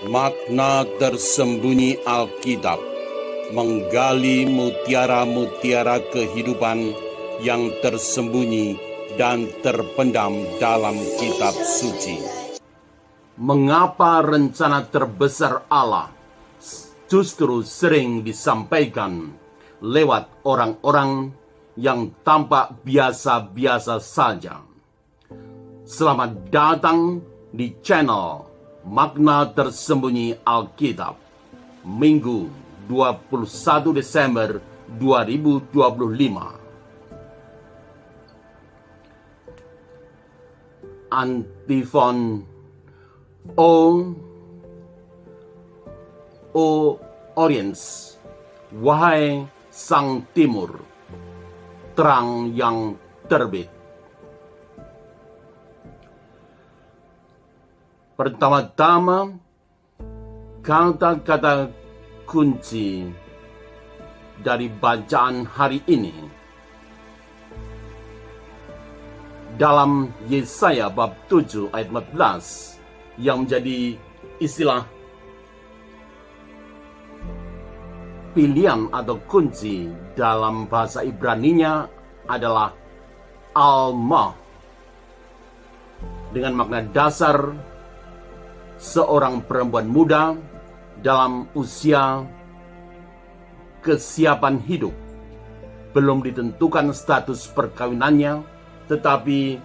Makna tersembunyi Alkitab menggali mutiara-mutiara kehidupan yang tersembunyi dan terpendam dalam kitab suci. Mengapa rencana terbesar Allah justru sering disampaikan lewat orang-orang yang tampak biasa-biasa saja? Selamat datang di channel Makna Tersembunyi Alkitab, Minggu 21 Desember 2025. Antifon O Oriens, wahai sang timur, terang yang terbit. Pertama-tama, kata-kata kunci dari bacaan hari ini dalam Yesaya bab 7 ayat 14 yang menjadi istilah pilihan atau kunci dalam bahasa Ibraninya adalah Alma, dengan makna dasar seorang perempuan muda dalam usia kesiapan hidup. Belum ditentukan status perkawinannya, tetapi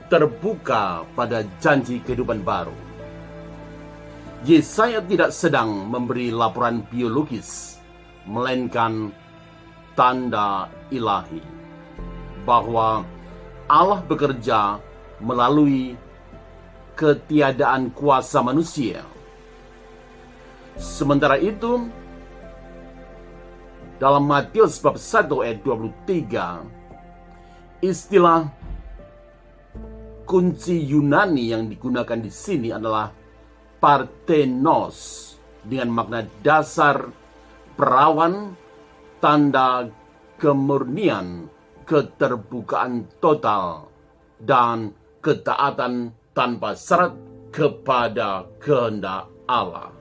terbuka pada janji kehidupan baru. Yesaya tidak sedang memberi laporan biologis, melainkan tanda ilahi bahwa Allah bekerja melalui ketiadaan kuasa manusia. Sementara itu, dalam Matius bab 1 ayat 23, istilah kunci Yunani yang digunakan di sini adalah Parthenos, dengan makna dasar perawan, tanda kemurnian, keterbukaan total, dan ketaatan tanpa syarat kepada kehendak Allah.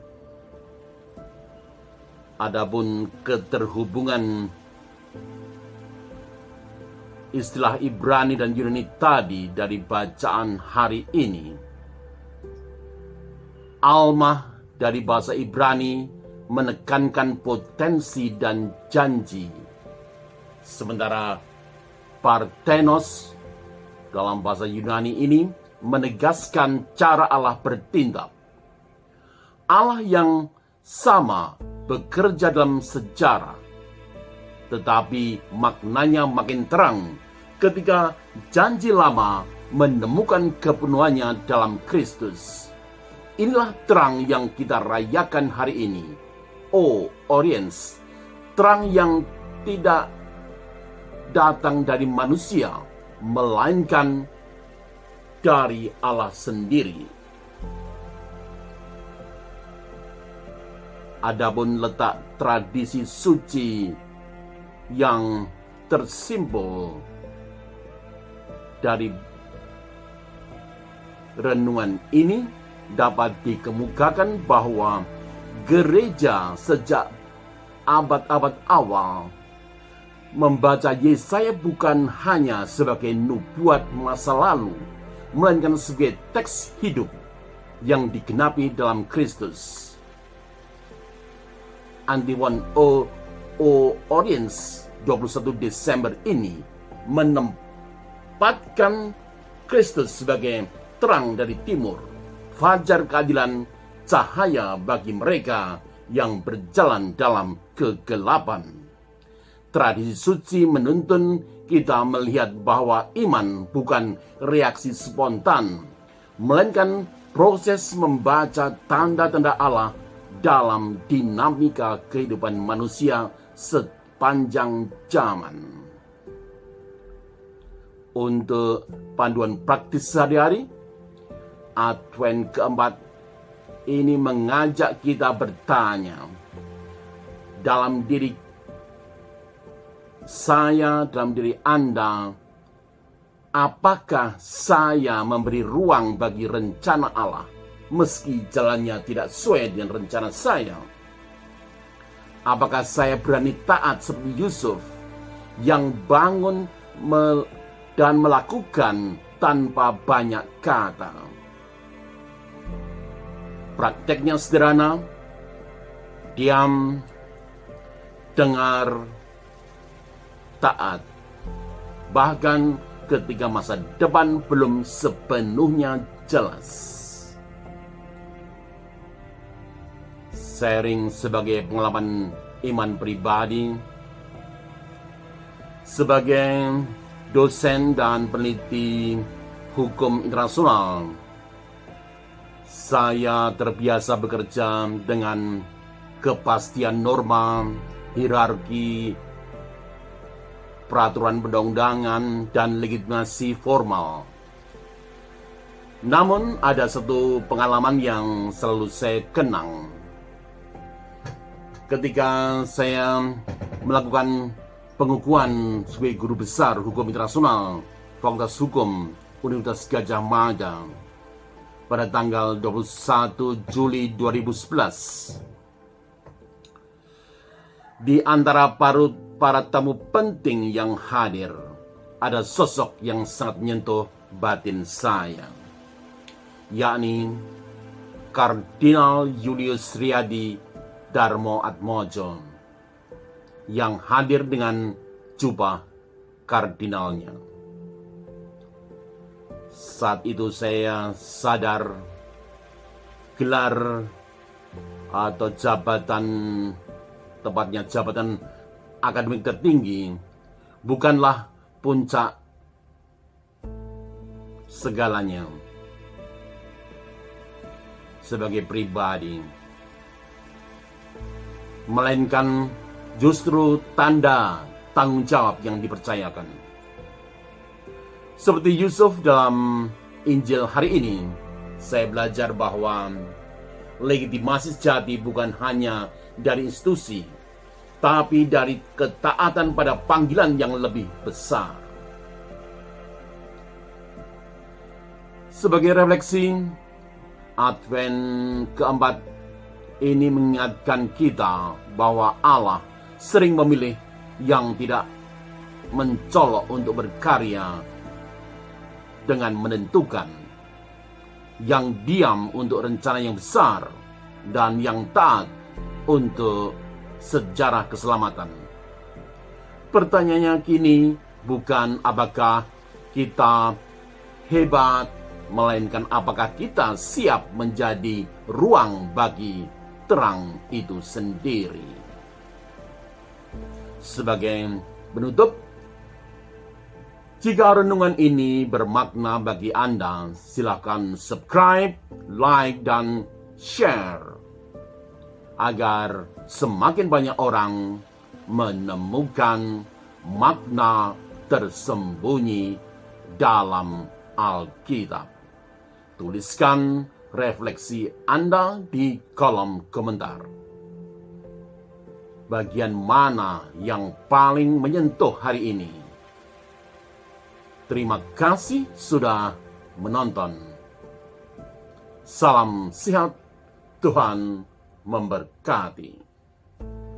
Adapun keterhubungan istilah Ibrani dan Yunani tadi dari bacaan hari ini, Alma dari bahasa Ibrani menekankan potensi dan janji, sementara Parthenos dalam bahasa Yunani ini menegaskan cara Allah bertindak. Allah yang sama bekerja dalam sejarah, tetapi maknanya makin terang ketika janji lama menemukan kepenuhannya dalam Kristus. Inilah terang yang kita rayakan hari ini, O Oriens, terang yang tidak datang dari manusia, melainkan dari Allah sendiri. Adapun letak tradisi suci yang tersimpul dari renungan ini dapat dikemukakan bahwa gereja sejak abad-abad awal membaca Yesaya bukan hanya sebagai nubuat masa lalu, melainkan sebagai teks hidup yang digenapi dalam Kristus. Antifon O Oriens 21 Desember ini menempatkan Kristus sebagai terang dari timur, fajar keadilan, cahaya bagi mereka yang berjalan dalam kegelapan. Tradisi suci menuntun kita melihat bahwa iman bukan reaksi spontan, melainkan proses membaca tanda-tanda Allah dalam dinamika kehidupan manusia sepanjang zaman. Untuk panduan praktis sehari-hari, Advent keempat ini mengajak kita bertanya dalam diri saya, dalam diri Anda, apakah saya memberi ruang bagi rencana Allah meski jalannya tidak sesuai dengan rencana saya? Apakah saya berani taat seperti Yusuf yang bangun dan melakukan tanpa banyak kata? Prakteknya sederhana: diam, dengar, taat, bahkan ketika masa depan belum sepenuhnya jelas. Sharing sebagai pengalaman iman pribadi, sebagai dosen dan peneliti hukum internasional, saya terbiasa bekerja dengan kepastian norma, hierarki, peraturan perundang-undangan, dan legitimasi formal. Namun ada satu pengalaman yang selalu saya kenang. Ketika saya melakukan pengukuhan sebagai guru besar hukum internasional Fakultas Hukum Universitas Gadjah Mada pada tanggal 21 Juli 2011. Di antara para tamu penting yang hadir, ada sosok yang sangat menyentuh batin saya, yakni Kardinal Julius Riyadi Darmo Atmojo, yang hadir dengan jubah kardinalnya. Saat itu saya sadar gelar atau jabatan, tepatnya jabatan akademik tertinggi, bukanlah puncak segalanya. Sebagai pribadi, melainkan justru tanda tanggung jawab yang dipercayakan. Seperti Yusuf dalam Injil hari ini, saya belajar bahwa legitimasi sejati bukan hanya dari institusi, tapi dari ketaatan pada panggilan yang lebih besar. Sebagai refleksi, Advent keempat ini mengingatkan kita bahwa Allah sering memilih yang tidak mencolok untuk berkarya dengan menentukan, yang diam untuk rencana yang besar, dan yang taat untuk sejarah keselamatan. Pertanyaannya kini bukan apakah kita hebat, melainkan apakah kita siap menjadi ruang bagi terang itu sendiri. Sebagai penutup, jika renungan ini bermakna bagi Anda, silakan subscribe, like, dan share agar semakin banyak orang menemukan makna tersembunyi dalam Alkitab. Tuliskan refleksi Anda di kolom komentar. Bagian mana yang paling menyentuh hari ini? Terima kasih sudah menonton. Salam sehat, Tuhan memberkati.